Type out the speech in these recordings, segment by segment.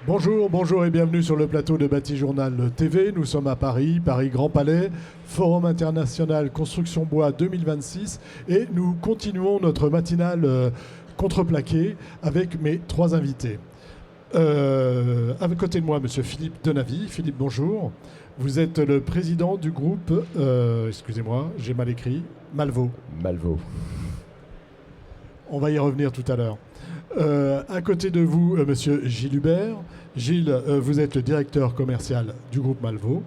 Bonjour, bonjour et bienvenue sur le plateau de Bâti Journal TV. Nous sommes à Paris, Paris Grand Palais, Forum international Construction Bois 2026 et nous continuons notre matinale contreplaqué avec mes trois invités. À côté de moi, monsieur Philippe Denavy. Philippe, bonjour. Vous êtes le président du groupe, excusez-moi, j'ai mal écrit, Malvaux. Malvaux. On va y revenir tout à l'heure. À côté de vous, monsieur Gilles Hubert. Gilles, vous êtes le directeur commercial du groupe Malvaux.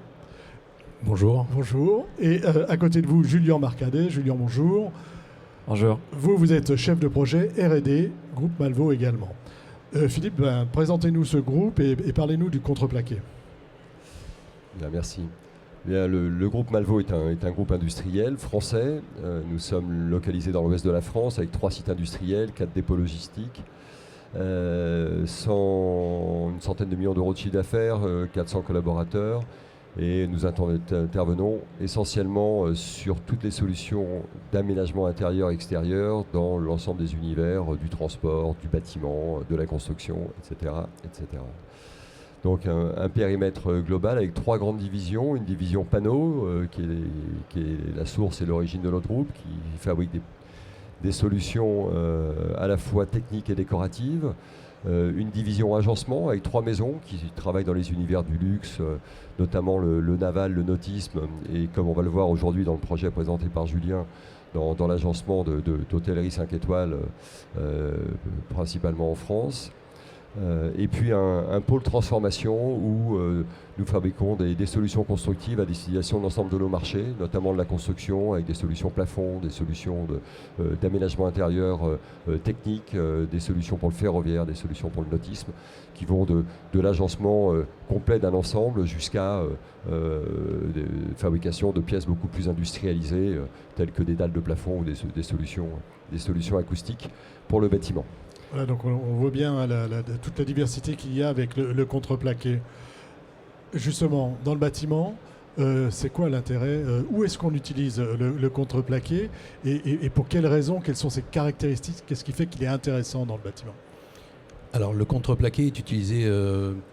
Bonjour. Bonjour. Et à côté de vous, Julien Marcadet. Julien, bonjour. Bonjour. Vous êtes chef de projet R&D, groupe Malvaux également. Philippe, présentez-nous ce groupe et parlez-nous du contreplaqué. Bien, merci. Bien, le groupe Malvaux est un groupe industriel français. Nous sommes localisés dans l'ouest de la France avec 3 sites industriels, 4 dépôts logistiques, une centaine de millions d'euros de chiffre d'affaires, 400 collaborateurs. Et nous intervenons essentiellement sur toutes les solutions d'aménagement intérieur et extérieur dans l'ensemble des univers du transport, du bâtiment, de la construction, etc. etc. Donc un périmètre global avec 3 grandes divisions. Une division panneaux qui est la source et l'origine de notre groupe, qui fabrique des solutions à la fois techniques et décoratives. Une division agencement avec 3 maisons qui travaillent dans les univers du luxe, notamment le naval, le nautisme, et comme on va le voir aujourd'hui dans le projet présenté par Julien, dans l'agencement d'hôtellerie 5 étoiles, principalement en France. Et puis un pôle transformation où nous fabriquons des solutions constructives à destination de l'ensemble de nos marchés, notamment de la construction avec des solutions plafond, des solutions d'aménagement intérieur technique, des solutions pour le ferroviaire, des solutions pour le nautisme, qui vont de l'agencement complet d'un ensemble jusqu'à fabrication de pièces beaucoup plus industrialisées, telles que des dalles de plafond ou des solutions acoustiques pour le bâtiment. Voilà, donc on voit bien toute la diversité qu'il y a avec le contreplaqué. Justement, dans le bâtiment, c'est quoi l'intérêt où est-ce qu'on utilise le contreplaqué et pour quelles raisons? Quelles sont ses caractéristiques? Qu'est-ce qui fait qu'il est intéressant dans le bâtiment? Alors, le contreplaqué est utilisé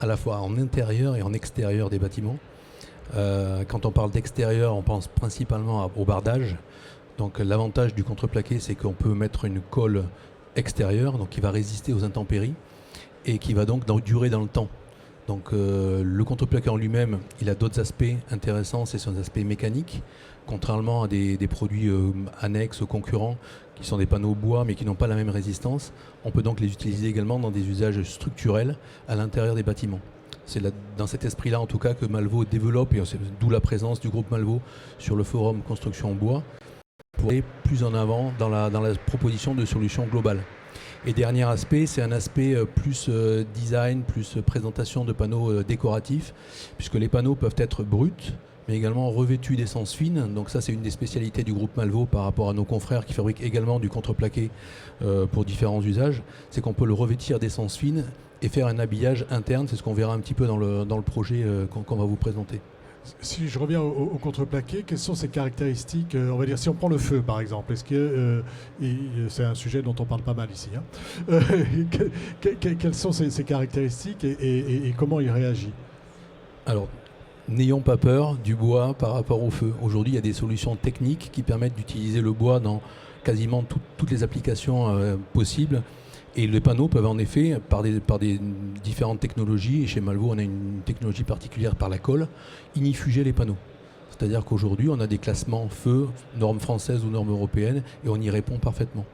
à la fois en intérieur et en extérieur des bâtiments. Quand on parle d'extérieur, on pense principalement au bardage. Donc, l'avantage du contreplaqué, c'est qu'on peut mettre une colle extérieur, donc qui va résister aux intempéries et qui va donc durer dans le temps. Donc le contreplaqué en lui-même, il a d'autres aspects intéressants, c'est son aspect mécanique, contrairement à des produits annexes aux concurrents qui sont des panneaux bois mais qui n'ont pas la même résistance. On peut donc les utiliser également dans des usages structurels à l'intérieur des bâtiments. C'est dans cet esprit-là en tout cas que Malvaux développe, et d'où la présence du groupe Malvaux sur le forum Construction Bois, pour aller plus en avant dans la proposition de solutions globales. Et dernier aspect, c'est un aspect plus design, plus présentation de panneaux décoratifs, puisque les panneaux peuvent être bruts, mais également revêtus d'essence fine. Donc ça, c'est une des spécialités du groupe Malvaux par rapport à nos confrères qui fabriquent également du contreplaqué pour différents usages. C'est qu'on peut le revêtir d'essence fine et faire un habillage interne. C'est ce qu'on verra un petit peu dans le projet qu'on va vous présenter. Si je reviens au contreplaqué, quelles sont ses caractéristiques? On va dire, si on prend le feu par exemple, est-ce que c'est un sujet dont on parle pas mal ici, hein, quelles sont ses caractéristiques et comment il réagit? Alors, n'ayons pas peur du bois par rapport au feu. Aujourd'hui, il y a des solutions techniques qui permettent d'utiliser le bois dans quasiment toutes les applications possibles. Et les panneaux peuvent en effet, par des différentes technologies, et chez Malvaux on a une technologie particulière par la colle, ignifuger les panneaux. C'est-à-dire qu'aujourd'hui on a des classements feu, normes françaises ou normes européennes, et on y répond parfaitement.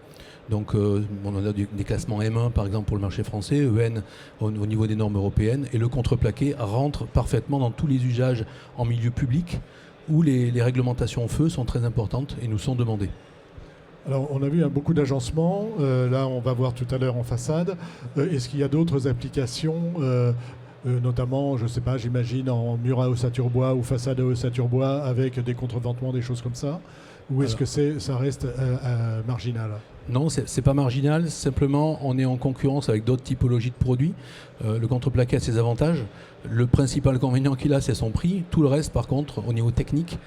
Donc on a des classements M1 par exemple pour le marché français, EN au niveau des normes européennes, et le contreplaqué rentre parfaitement dans tous les usages en milieu public, où les réglementations feu sont très importantes et nous sont demandées. Alors, on a vu beaucoup d'agencements. Là, on va voir tout à l'heure en façade. Est-ce qu'il y a d'autres applications, notamment, je ne sais pas, j'imagine en mur à ossature bois ou façade à ossature bois avec des contreventements, des choses comme ça? Ou est-ce que ça reste marginal? Non, c'est pas marginal. Simplement, on est en concurrence avec d'autres typologies de produits. Le contreplaqué a ses avantages. Le principal inconvénient qu'il a, c'est son prix. Tout le reste, par contre, au niveau technique,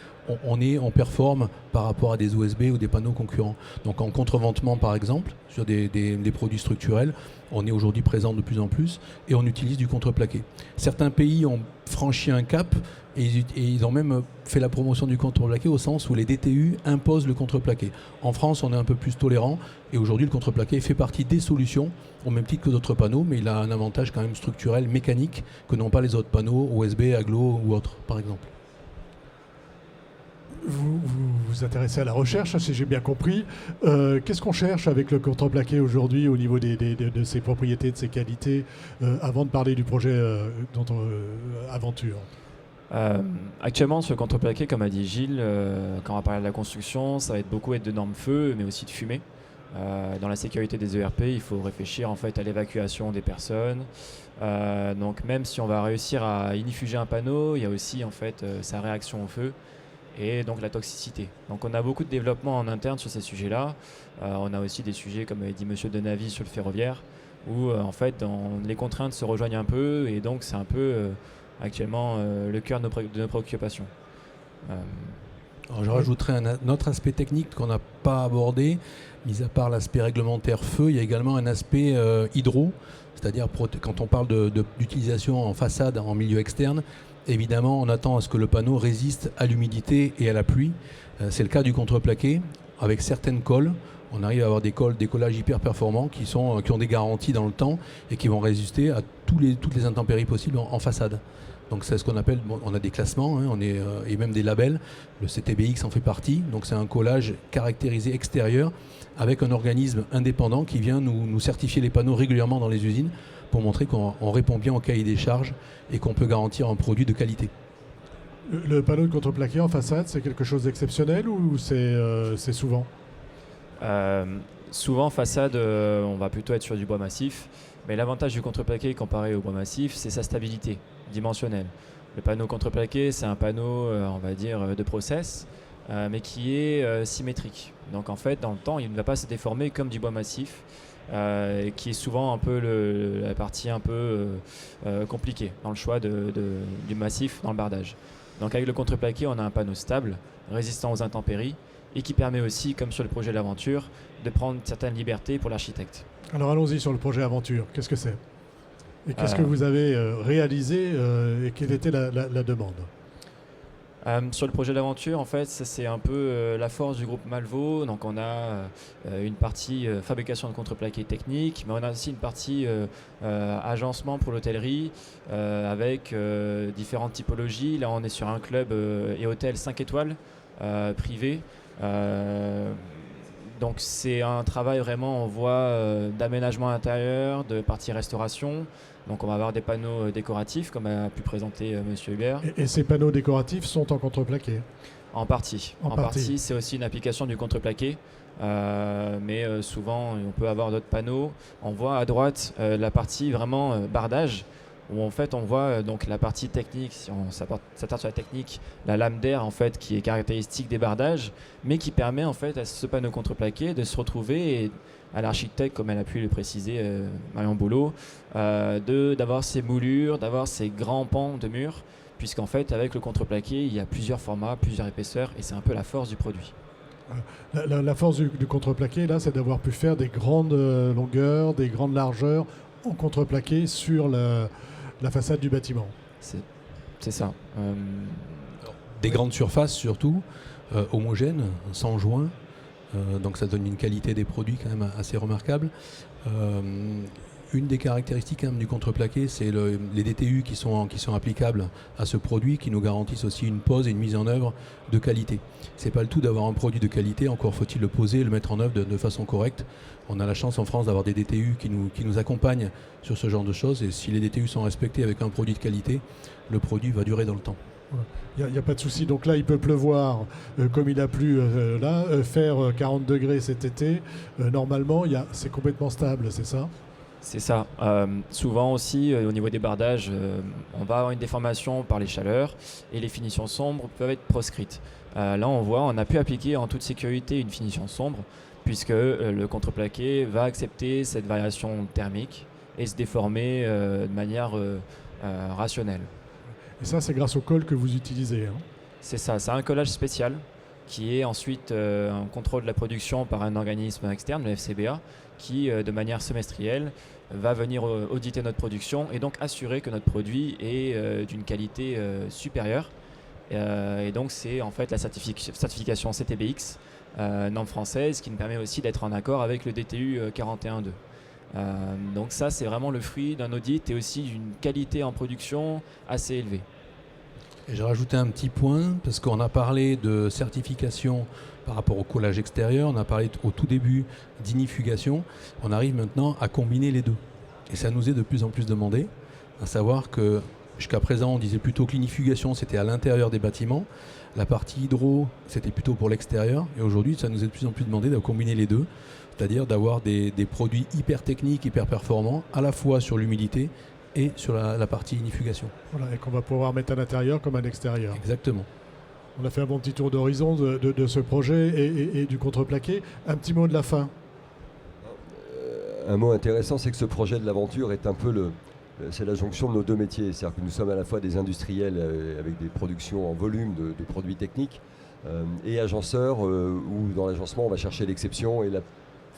on performe par rapport à des OSB ou des panneaux concurrents. Donc en contreventement, par exemple, sur des produits structurels, on est aujourd'hui présent de plus en plus et on utilise du contreplaqué. Certains pays ont franchi un cap et ils ont même fait la promotion du contreplaqué au sens où les DTU imposent le contreplaqué. En France, on est un peu plus tolérant et aujourd'hui, le contreplaqué fait partie des solutions au même titre que d'autres panneaux, mais il a un avantage quand même structurel, mécanique, que n'ont pas les autres panneaux OSB, Aglo ou autres, par exemple. Vous vous intéressez à la recherche, si j'ai bien compris. Qu'est-ce qu'on cherche avec le contreplaqué aujourd'hui au niveau de ses propriétés, de ses qualités, avant de parler du projet Aventure? Actuellement, sur le contreplaqué, comme a dit Gilles, quand on va parler de la construction, ça va être beaucoup de normes feu, mais aussi de fumée. Dans la sécurité des ERP, il faut réfléchir en fait à l'évacuation des personnes. Donc même si on va réussir à inifuger un panneau, il y a aussi en fait sa réaction au feu et donc la toxicité. Donc on a beaucoup de développement en interne sur ces sujets-là. On a aussi des sujets, comme avait dit Monsieur Denavis, sur le ferroviaire, où en fait les contraintes se rejoignent un peu et donc c'est un peu actuellement le cœur de nos préoccupations. Alors, je rajouterais un autre aspect technique qu'on n'a pas abordé, mis à part l'aspect réglementaire feu, il y a également un aspect hydro, c'est-à-dire quand on parle d'utilisation en façade, en milieu externe, évidemment on attend à ce que le panneau résiste à l'humidité et à la pluie. C'est le cas du contreplaqué, avec certaines colles. On arrive à avoir des collages hyper performants qui ont des garanties dans le temps et qui vont résister à toutes les intempéries possibles en façade. Donc c'est ce qu'on appelle, on a des classements et même des labels, le CTBX en fait partie, donc c'est un collage caractérisé extérieur avec un organisme indépendant qui vient nous certifier les panneaux régulièrement dans les usines pour montrer qu'on répond bien au cahier des charges et qu'on peut garantir un produit de qualité. Le panneau de contreplaqué en façade, c'est quelque chose d'exceptionnel ou c'est souvent? Souvent, façade, on va plutôt être sur du bois massif. Mais l'avantage du contreplaqué comparé au bois massif, c'est sa stabilité dimensionnelle. Le panneau contreplaqué, c'est un panneau, on va dire, de process, mais qui est symétrique. Donc en fait, dans le temps, il ne va pas se déformer comme du bois massif, qui est souvent un peu la partie un peu compliquée dans le choix du massif dans le bardage. Donc avec le contreplaqué, on a un panneau stable, résistant aux intempéries, et qui permet aussi, comme sur le projet L'Aventure, de prendre certaines libertés pour l'architecte. Alors allons-y sur le projet Aventure. Qu'est-ce que c'est? Et qu'est-ce que vous avez réalisé et quelle était la demande? Sur le projet L'Aventure, en fait, ça, c'est un peu la force du groupe Malvaux. Donc on a une partie fabrication de contreplaqué technique, mais on a aussi une partie agencement pour l'hôtellerie avec différentes typologies. Là, on est sur un club et hôtel 5 étoiles privé. Donc c'est un travail vraiment, on voit, d'aménagement intérieur, de partie restauration. Donc on va avoir des panneaux décoratifs, comme a pu présenter Monsieur Hubert. Et ces panneaux décoratifs sont en contreplaqué? En partie. En partie, c'est aussi une application du contreplaqué. Mais souvent, on peut avoir d'autres panneaux. On voit à droite la partie vraiment bardage, où en fait on voit donc la partie technique, si on s'attarde sur la technique, la lame d'air en fait qui est caractéristique des bardages, mais qui permet en fait à ce panneau contreplaqué de se retrouver et à l'architecte, comme elle a pu le préciser, Marion Boulot, d'avoir ces moulures, d'avoir ces grands pans de murs, puisqu'en fait avec le contreplaqué il y a plusieurs formats, plusieurs épaisseurs, et c'est un peu la force du produit. La force du contreplaqué là, c'est d'avoir pu faire des grandes longueurs, des grandes largeurs en contreplaqué sur la façade du bâtiment. C'est ça. Des grandes surfaces surtout, homogènes, sans joints, donc ça donne une qualité des produits quand même assez remarquable. Une des caractéristiques quand même du contreplaqué, c'est les DTU qui sont applicables à ce produit, qui nous garantissent aussi une pose et une mise en œuvre de qualité. C'est pas le tout d'avoir un produit de qualité, encore faut-il le poser et le mettre en œuvre de façon correcte. On a la chance en France d'avoir des DTU qui nous accompagnent sur ce genre de choses, et si les DTU sont respectés avec un produit de qualité, le produit va durer dans le temps. Il n'y a pas de souci. Donc là, il peut pleuvoir comme il a plu là, faire 40 degrés cet été. Normalement, c'est complètement stable, c'est ça? C'est ça. Souvent aussi, au niveau des bardages, on va avoir une déformation par les chaleurs et les finitions sombres peuvent être proscrites. Là, on a pu appliquer en toute sécurité une finition sombre, puisque le contreplaqué va accepter cette variation thermique et se déformer de manière rationnelle. Et ça, c'est grâce au colle que vous utilisez, hein. C'est ça, c'est un collage spécial qui est ensuite un contrôle de la production par un organisme externe, le FCBA, qui, de manière semestrielle, va venir auditer notre production et donc assurer que notre produit est d'une qualité supérieure. Et donc, c'est en fait la certification CTBX, norme française, qui nous permet aussi d'être en accord avec le DTU 41.2. Donc ça, c'est vraiment le fruit d'un audit et aussi d'une qualité en production assez élevée. Et j'ai rajouté un petit point, parce qu'on a parlé de certification par rapport au collage extérieur, on a parlé au tout début d'inifugation, on arrive maintenant à combiner les deux. Et ça nous est de plus en plus demandé, à savoir que jusqu'à présent on disait plutôt que l'inifugation c'était à l'intérieur des bâtiments, la partie hydro c'était plutôt pour l'extérieur, et aujourd'hui ça nous est de plus en plus demandé de combiner les deux, c'est-à-dire d'avoir des produits hyper techniques, hyper performants, à la fois sur l'humidité et sur la partie inifugation. Voilà, et qu'on va pouvoir mettre à l'intérieur comme à l'extérieur. Exactement. On a fait un bon petit tour d'horizon de ce projet et du contreplaqué. Un petit mot de la fin. Un mot intéressant, c'est que ce projet de l'aventure est un peu c'est la jonction de nos deux métiers. C'est-à-dire que nous sommes à la fois des industriels avec des productions en volume de produits techniques et agenceurs où dans l'agencement on va chercher l'exception et la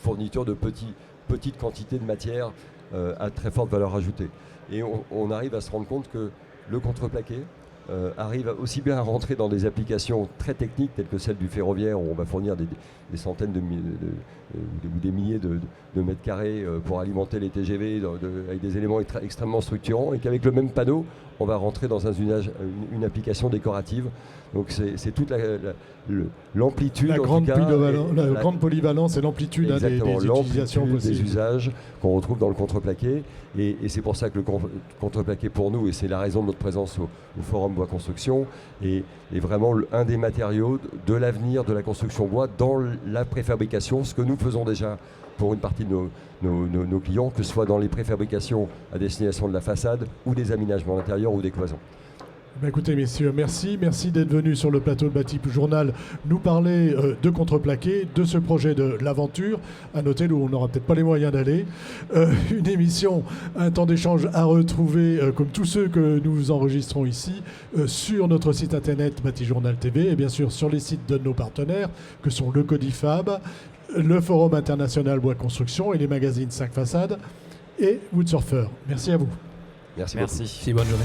fourniture de petites quantités de matière à très forte valeur ajoutée. Et on arrive à se rendre compte que le contreplaqué arrive aussi bien à rentrer dans des applications très techniques telles que celle du ferroviaire où on va fournir des centaines ou des milliers de mètres carrés pour alimenter les TGV avec des éléments extrêmement structurants, et qu'avec le même panneau on va rentrer dans une application décorative. Donc c'est toute l'amplitude, la grande polyvalence et l'amplitude des utilisations possibles, des usages qu'on retrouve dans le contreplaqué. Et c'est pour ça que le contreplaqué pour nous, et c'est la raison de notre présence au Forum Bois Construction, est vraiment un des matériaux de l'avenir de la construction bois dans la préfabrication, ce que nous faisons déjà pour une partie de nos clients, que ce soit dans les préfabrications à destination de la façade ou des aménagements intérieurs ou des cloisons. Écoutez messieurs, merci d'être venus sur le plateau de Bâti Journal nous parler de contreplaqué, de ce projet de l'aventure. À noter où on n'aura peut-être pas les moyens d'aller. Une émission, un temps d'échange à retrouver, comme tous ceux que nous enregistrons ici, sur notre site internet Bâti Journal TV et bien sûr sur les sites de nos partenaires que sont le Codifab, le Forum International Bois Construction et les magazines 5 Façades et Woodsurfer. Merci à vous. Merci. Merci, bonne journée.